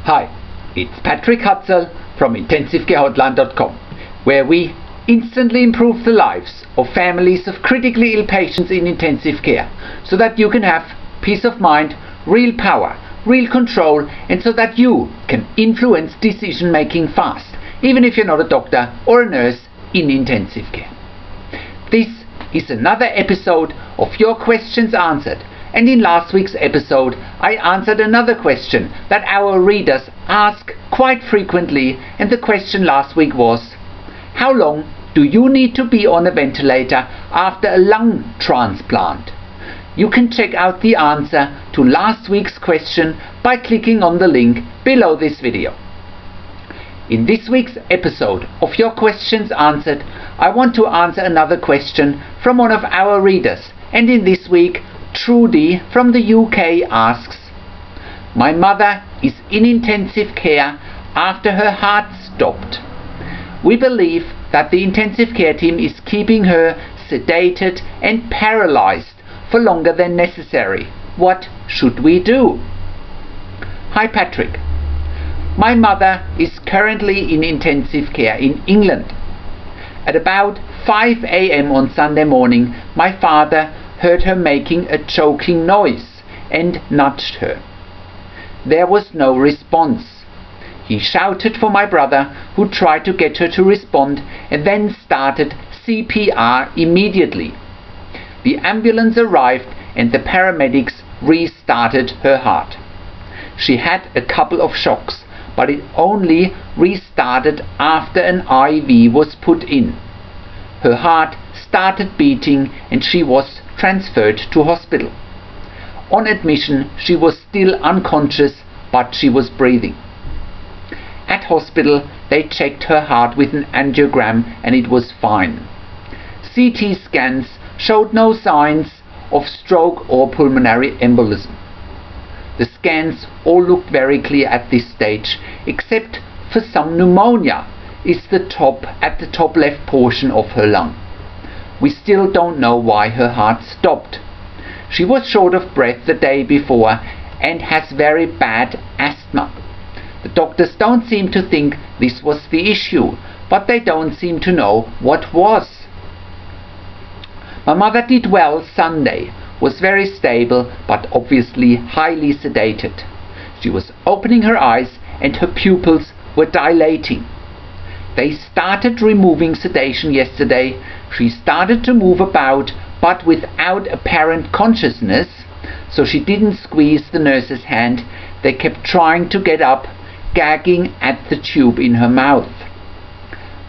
Hi, it's Patrick Hutzel from IntensiveCareHotline.com, where we instantly improve the lives of families of critically ill patients in intensive care, so that you can have peace of mind, real power, real control, and so that you can influence decision making fast, even if you're not a doctor or a nurse in intensive care. This is another episode of Your Questions Answered, and in last week's episode I answered another question that our readers ask quite frequently, and the question last week was: how long do you need to be on a ventilator after a lung transplant? You can check out the answer to last week's question by clicking on the link below this video. In this week's episode of Your Questions Answered, I want to answer another question from one of our readers, and in this week Trudy from the UK asks: my mother is in intensive care after her heart stopped. We believe that the intensive care team is keeping her sedated and paralyzed for longer than necessary. What should we do? Hi Patrick. My mother is currently in intensive care in England. At about 5 a.m. on Sunday morning, my father heard her making a choking noise and nudged her. There was no response. He shouted for my brother, who tried to get her to respond, and then started CPR immediately. The ambulance arrived and the paramedics restarted her heart. She had a couple of shocks, but it only restarted after an IV was put in. Her heart started beating and she was transferred to hospital. On admission, she was still unconscious, but she was breathing. At hospital, they checked her heart with an angiogram and it was fine. CT scans showed no signs of stroke or pulmonary embolism. The scans all looked very clear at this stage, except for some pneumonia at the top left portion of her lung. We still don't know why her heart stopped. She was short of breath the day before and has very bad asthma. The doctors don't seem to think this was the issue, but they don't seem to know what was. My mother did well Sunday, was very stable, but obviously highly sedated. She was opening her eyes and her pupils were dilating. They started removing sedation yesterday. She started to move about, but without apparent consciousness, so she didn't squeeze the nurse's hand. They kept trying to get up, gagging at the tube in her mouth.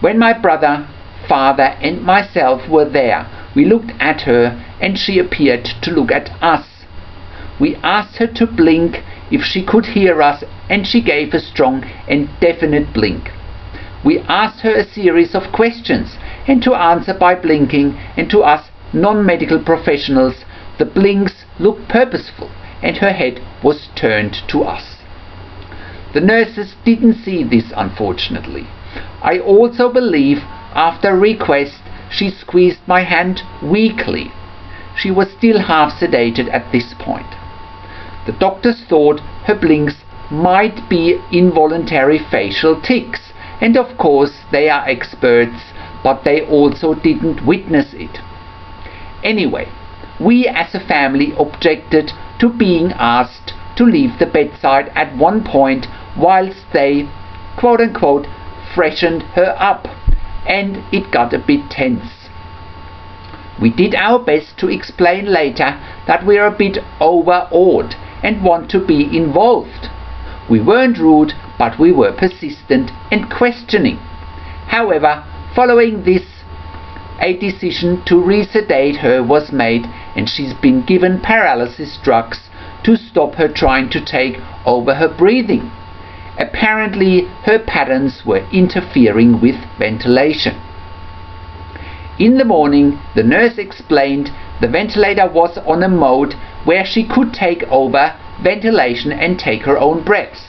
When my brother, father and myself were there, we looked at her and she appeared to look at us. We asked her to blink if she could hear us, and she gave a strong and definite blink. We asked her a series of questions, and to answer by blinking, and to us non-medical professionals, the blinks looked purposeful and her head was turned to us. The nurses didn't see this, unfortunately. I also believe after request she squeezed my hand weakly. She was still half sedated at this point. The doctors thought her blinks might be involuntary facial tics, and of course they are experts, but they also didn't witness it. Anyway, we as a family objected to being asked to leave the bedside at one point whilst they, quote unquote, freshened her up, and it got a bit tense. We did our best to explain later that we are a bit overawed and want to be involved. We weren't rude, but we were persistent and questioning. However, following this, a decision to resedate her was made, and she's been given paralysis drugs to stop her trying to take over her breathing. Apparently, her patterns were interfering with ventilation. In the morning, the nurse explained the ventilator was on a mode where she could take over ventilation and take her own breaths.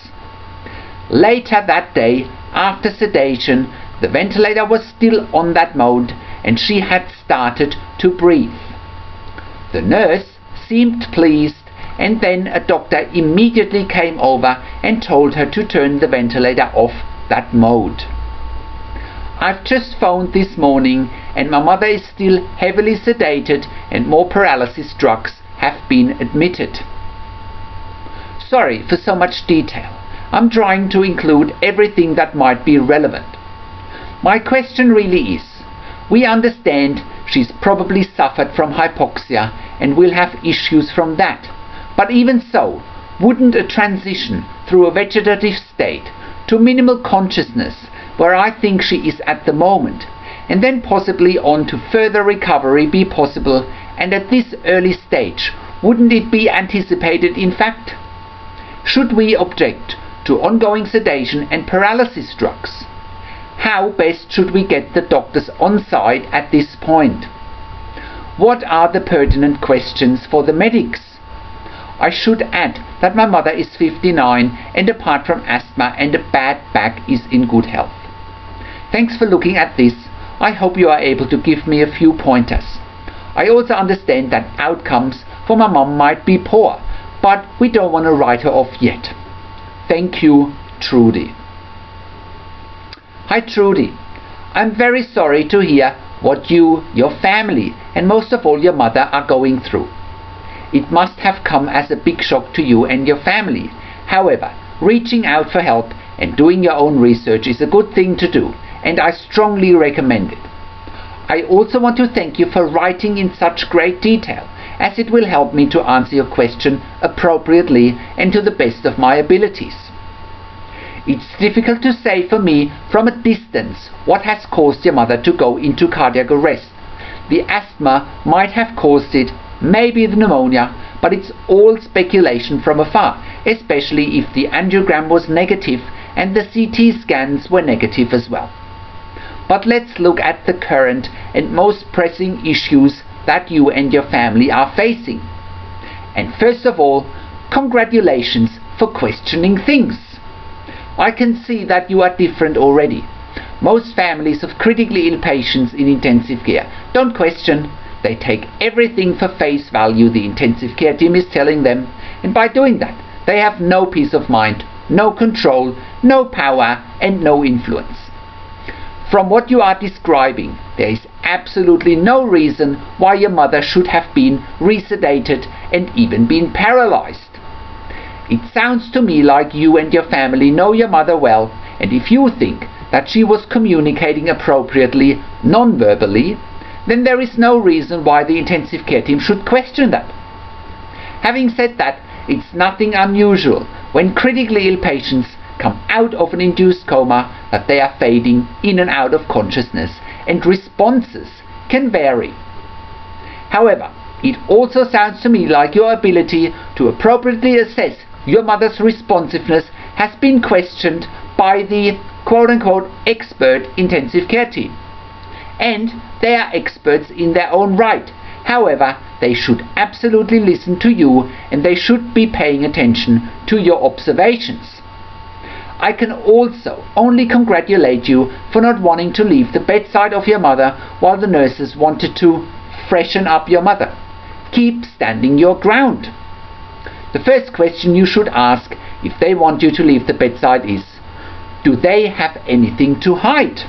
Later that day, after sedation, the ventilator was still on that mode and she had started to breathe. The nurse seemed pleased and then a doctor immediately came over and told her to turn the ventilator off that mode. I've just phoned this morning and my mother is still heavily sedated and more paralysis drugs have been admitted. Sorry for so much detail. I'm trying to include everything that might be relevant. My question really is, we understand she's probably suffered from hypoxia and will have issues from that. But even so, wouldn't a transition through a vegetative state to minimal consciousness, where I think she is at the moment, and then possibly on to further recovery be possible, and at this early stage, wouldn't it be anticipated in fact? Should we object to ongoing sedation and paralysis drugs? How best should we get the doctors on side at this point? What are the pertinent questions for the medics? I should add that my mother is 59 and apart from asthma and a bad back is in good health. Thanks for looking at this. I hope you are able to give me a few pointers. I also understand that outcomes for my mom might be poor, but we don't want to write her off yet. Thank you, Trudy. Hi Trudy, I'm very sorry to hear what you, your family, and most of all your mother are going through. It must have come as a big shock to you and your family. However, reaching out for help and doing your own research is a good thing to do, and I strongly recommend it. I also want to thank you for writing in such great detail, as it will help me to answer your question appropriately and to the best of my abilities. It's difficult to say for me from a distance what has caused your mother to go into cardiac arrest. The asthma might have caused it, maybe the pneumonia, but it's all speculation from afar, especially if the angiogram was negative and the CT scans were negative as well. But let's look at the current and most pressing issues that you and your family are facing. And first of all, congratulations for questioning things. I can see that you are different already. Most families of critically ill patients in intensive care don't question. They take everything for face value the intensive care team is telling them, and by doing that, they have no peace of mind, no control, no power, and no influence. From what you are describing, there is absolutely no reason why your mother should have been resedated and even been paralyzed. It sounds to me like you and your family know your mother well, and if you think that she was communicating appropriately non-verbally, then there is no reason why the intensive care team should question that. Having said that, it's nothing unusual when critically ill patients come out of an induced coma that they are fading in and out of consciousness, and responses can vary. However, it also sounds to me like your ability to appropriately assess your mother's responsiveness has been questioned by the quote-unquote expert intensive care team. And they are experts in their own right. However, they should absolutely listen to you and they should be paying attention to your observations. I can also only congratulate you for not wanting to leave the bedside of your mother while the nurses wanted to freshen up your mother. Keep standing your ground. The first question you should ask if they want you to leave the bedside is, do they have anything to hide?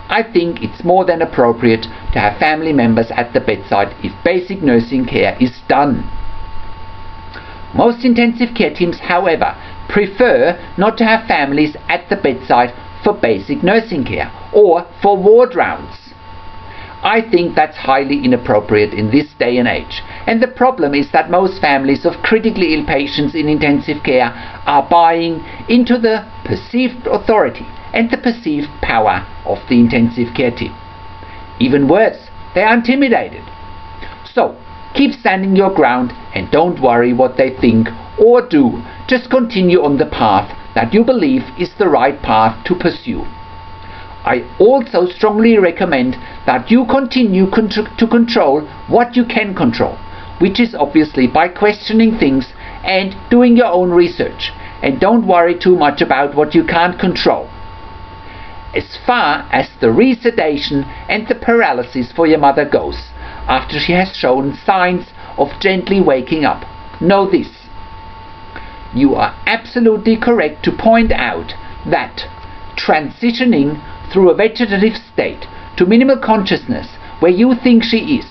I think it's more than appropriate to have family members at the bedside if basic nursing care is done. Most intensive care teams, however, prefer not to have families at the bedside for basic nursing care or for ward rounds. I think that's highly inappropriate in this day and age, and the problem is that most families of critically ill patients in intensive care are buying into the perceived authority and the perceived power of the intensive care team. Even worse, they are intimidated. So, keep standing your ground and don't worry what they think or do. Just continue on the path that you believe is the right path to pursue. I also strongly recommend that you continue to control what you can control, which is obviously by questioning things and doing your own research, and don't worry too much about what you can't control. As far as the resedation and the paralysis for your mother goes, after she has shown signs of gently waking up, know this. You are absolutely correct to point out that transitioning through a vegetative state to minimal consciousness, where you think she is,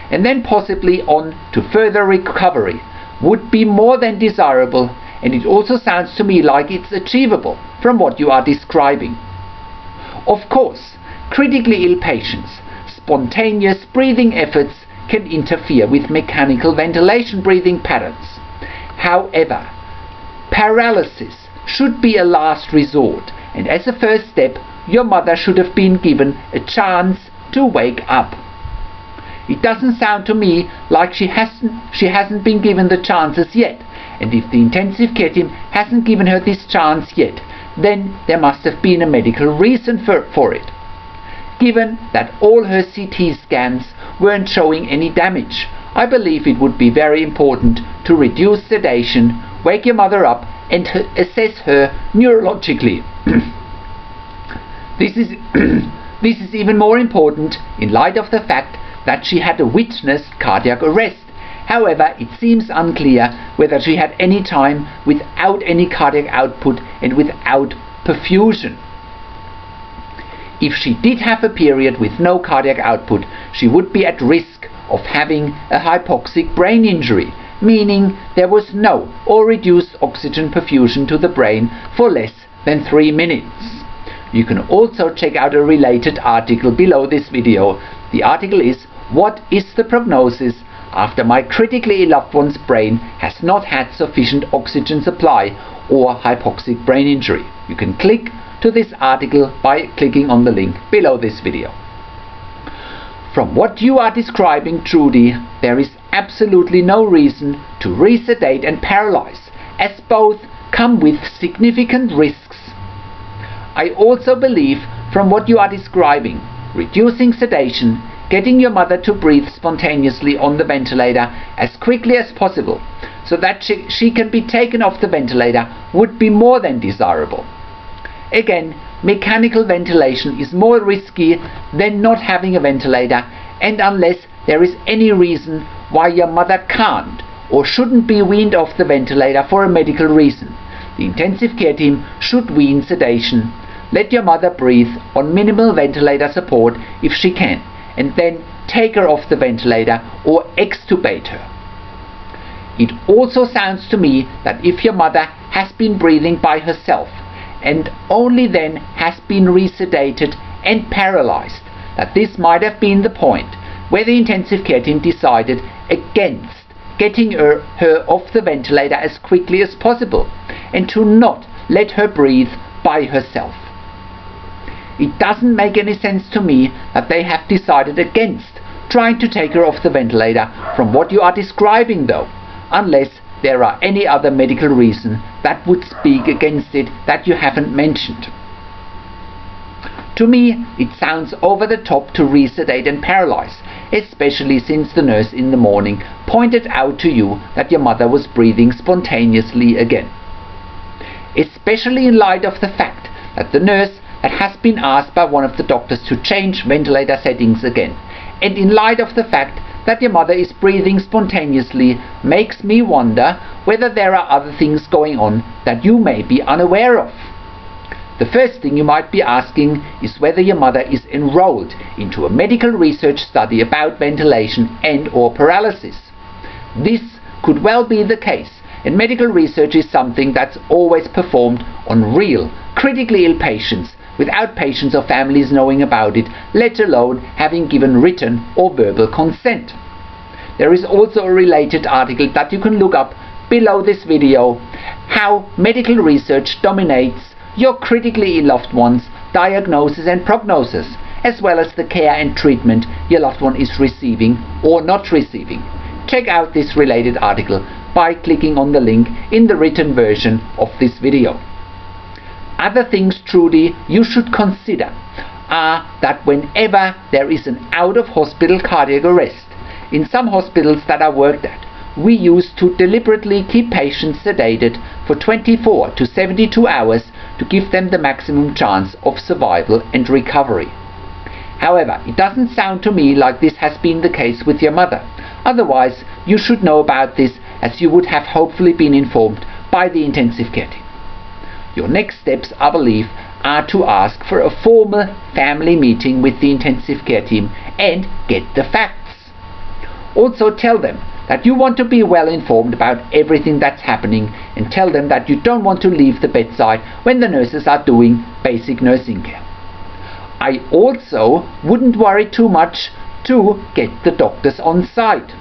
and then possibly on to further recovery, would be more than desirable, and it also sounds to me like it's achievable from what you are describing. Of course, critically ill patients' spontaneous breathing efforts can interfere with mechanical ventilation breathing patterns. However, paralysis should be a last resort, and as a first step, your mother should have been given a chance to wake up. It doesn't sound to me like she hasn't been given the chances yet, and if the intensive care team hasn't given her this chance yet, then there must have been a medical reason for it. Given that all her CT scans weren't showing any damage, I believe it would be very important to reduce sedation, wake your mother up, and assess her neurologically. This is even more important in light of the fact that she had a witnessed cardiac arrest. However, it seems unclear whether she had any time without any cardiac output and without perfusion. If she did have a period with no cardiac output, she would be at risk of having a hypoxic brain injury, meaning there was no or reduced oxygen perfusion to the brain for less than 3 minutes. You can also check out a related article below this video. The article is "What is the prognosis after my critically ill loved one's brain has not had sufficient oxygen supply or hypoxic brain injury?" You can click to this article by clicking on the link below this video. From what you are describing, Trudy, there is absolutely no reason to resedate and paralyze, as both come with significant risks. I also believe from what you are describing, reducing sedation, getting your mother to breathe spontaneously on the ventilator as quickly as possible so that she can be taken off the ventilator would be more than desirable. Again, mechanical ventilation is more risky than not having a ventilator, and unless there is any reason why your mother can't or shouldn't be weaned off the ventilator for a medical reason, the intensive care team should wean sedation, let your mother breathe on minimal ventilator support if she can, and then take her off the ventilator or extubate her. It also sounds to me that if your mother has been breathing by herself and only then has been resedated and paralyzed, that this might have been the point where the intensive care team decided against getting her off the ventilator as quickly as possible and to not let her breathe by herself. It doesn't make any sense to me that they have decided against trying to take her off the ventilator from what you are describing though, unless there are any other medical reason that would speak against it that you haven't mentioned. To me, it sounds over the top to resedate and paralyze, especially since the nurse in the morning pointed out to you that your mother was breathing spontaneously again. Especially in light of the fact that the nurse has been asked by one of the doctors to change ventilator settings again, and in light of the fact that your mother is breathing spontaneously, makes me wonder whether there are other things going on that you may be unaware of. The first thing you might be asking is whether your mother is enrolled into a medical research study about ventilation and or paralysis. This could well be the case, and medical research is something that's always performed on real, critically ill patients without patients or families knowing about it, let alone having given written or verbal consent. There is also a related article that you can look up below this video, how medical research dominates your critically ill loved one's diagnosis and prognosis, as well as the care and treatment your loved one is receiving or not receiving. Check out this related article by clicking on the link in the written version of this video. Other things, Trudy, you should consider are that whenever there is an out-of-hospital cardiac arrest, in some hospitals that I worked at, we used to deliberately keep patients sedated for 24 to 72 hours to give them the maximum chance of survival and recovery. However, it doesn't sound to me like this has been the case with your mother. Otherwise, you should know about this as you would have hopefully been informed by the intensive care team. Your next steps, I believe, are to ask for a formal family meeting with the intensive care team and get the facts. Also tell them that you want to be well informed about everything that's happening, and tell them that you don't want to leave the bedside when the nurses are doing basic nursing care. I also wouldn't worry too much to get the doctors on side.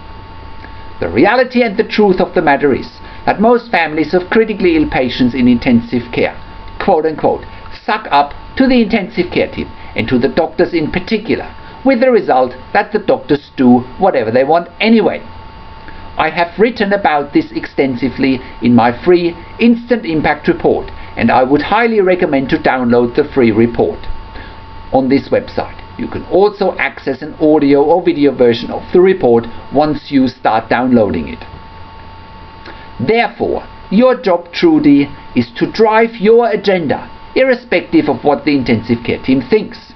The reality and the truth of the matter is that most families of critically ill patients in intensive care, quote unquote, suck up to the intensive care team and to the doctors in particular, with the result that the doctors do whatever they want anyway. I have written about this extensively in my free Instant Impact report, and I would highly recommend to download the free report on this website. You can also access an audio or video version of the report once you start downloading it. Therefore, your job, Trudy, is to drive your agenda, irrespective of what the intensive care team thinks.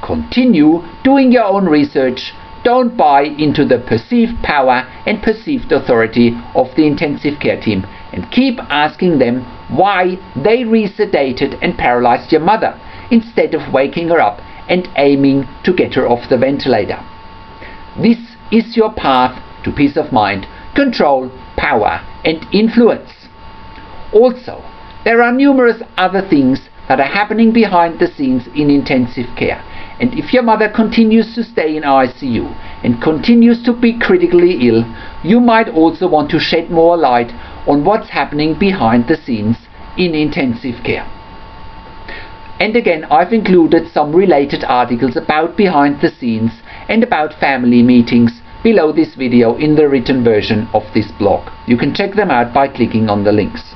Continue doing your own research. Don't buy into the perceived power and perceived authority of the intensive care team, and keep asking them why they resedated and paralyzed your mother instead of waking her up and aiming to get her off the ventilator. This is your path to peace of mind, control, power and influence. Also, there are numerous other things that are happening behind the scenes in intensive care, and if your mother continues to stay in ICU and continues to be critically ill, you might also want to shed more light on what's happening behind the scenes in intensive care. And again, I've included some related articles about behind the scenes and about family meetings below this video in the written version of this blog. You can check them out by clicking on the links.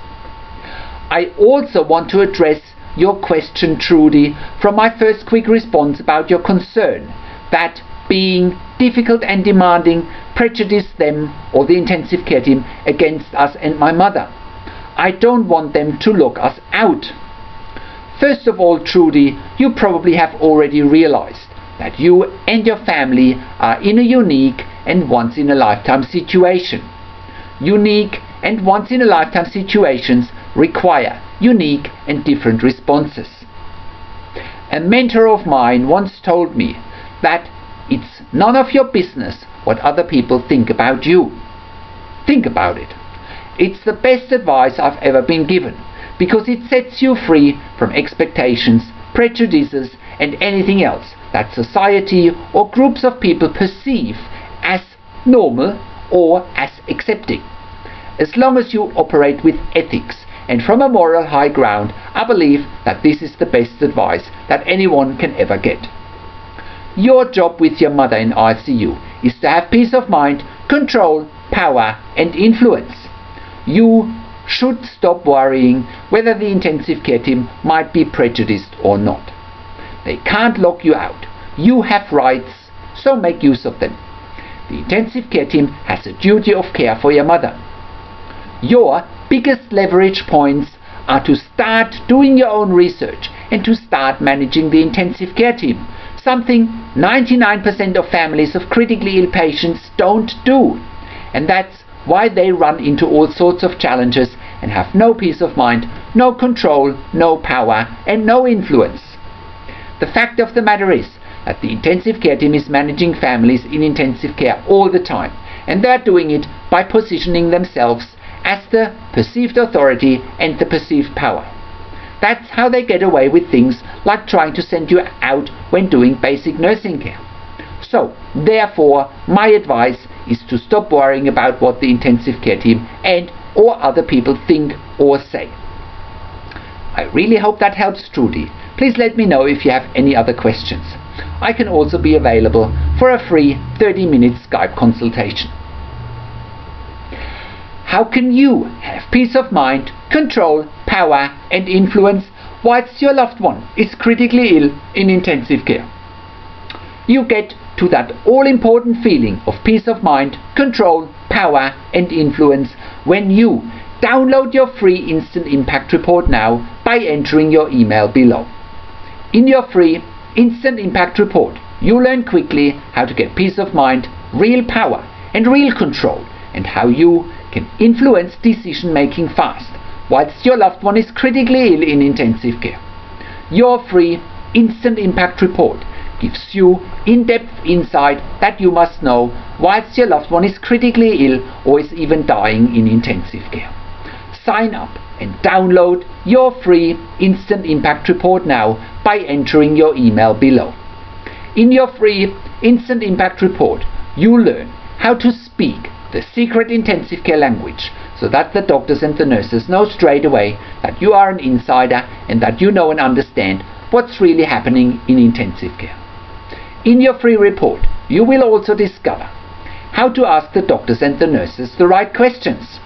I also want to address your question, Trudy, from my first quick response about your concern that being difficult and demanding prejudiced them or the intensive care team against us and my mother. I don't want them to lock us out. First of all, Trudy, you probably have already realized that you and your family are in a unique and once-in-a-lifetime situation. Unique and once-in-a-lifetime situations require unique and different responses. A mentor of mine once told me that it's none of your business what other people think about you. Think about it. It's the best advice I've ever been given, because it sets you free from expectations, prejudices and anything else that society or groups of people perceive as normal or as accepting. As long as you operate with ethics and from a moral high ground, I believe that this is the best advice that anyone can ever get. Your job with your mother in ICU is to have peace of mind, control, power and influence. You should stop worrying whether the intensive care team might be prejudiced or not. They can't lock you out. You have rights, so make use of them. The intensive care team has a duty of care for your mother. Your biggest leverage points are to start doing your own research and to start managing the intensive care team, something 99% of families of critically ill patients don't do. And that's why they run into all sorts of challenges and have no peace of mind, no control, no power and no influence. The fact of the matter is that the intensive care team is managing families in intensive care all the time, and they're doing it by positioning themselves as the perceived authority and the perceived power. That's how they get away with things like trying to send you out when doing basic nursing care. So, therefore, my advice is to stop worrying about what the intensive care team and or other people think or say. I really hope that helps, Trudy. Please let me know if you have any other questions. I can also be available for a free 30-minute Skype consultation. How can you have peace of mind, control, power and influence whilst your loved one is critically ill in intensive care? You get to that all-important feeling of peace of mind, control, power and influence when you download your free Instant Impact report now by entering your email below. In your free Instant Impact report, you learn quickly how to get peace of mind, real power and real control, and how you can influence decision making fast whilst your loved one is critically ill in intensive care. Your free instant impact report gives you in-depth insight that you must know whilst your loved one is critically ill or is even dying in intensive care. Sign up and download your free instant impact report now by entering your email below. In your free instant impact report, you learn how to speak the secret intensive care language so that the doctors and the nurses know straight away that you are an insider and that you know and understand what's really happening in intensive care. In your free report, you will also discover how to ask the doctors and the nurses the right questions.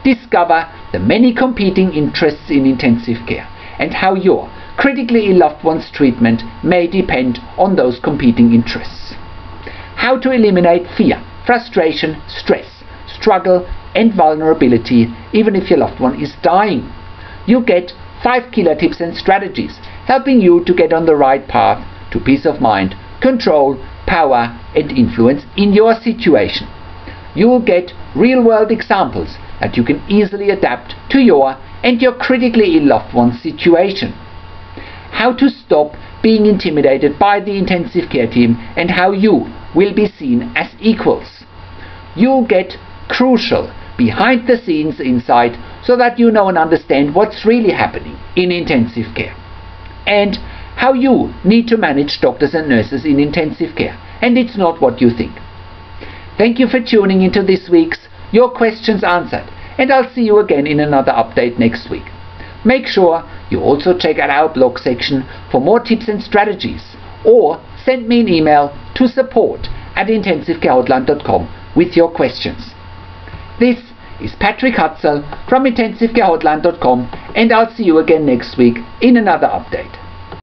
Discover the many competing interests in intensive care and how your critically ill loved one's treatment may depend on those competing interests. How to eliminate fear, frustration, stress, struggle and vulnerability even if your loved one is dying. You get 5 killer tips and strategies helping you to get on the right path to peace of mind, control, power and influence in your situation. You will get real-world examples that you can easily adapt to your and your critically ill loved one's situation. How to stop being intimidated by the intensive care team and how you will be seen as equals. You'll get crucial behind the scenes insight so that you know and understand what's really happening in intensive care and how you need to manage doctors and nurses in intensive care, and it's not what you think. Thank you for tuning into this week's Your Questions Answered, and I'll see you again in another update next week. Make sure you also check out our blog section for more tips and strategies, or send me an email to support@intensivecarehotline.com with your questions. This is Patrick Hutzel from intensivecarehotline.com, and I'll see you again next week in another update.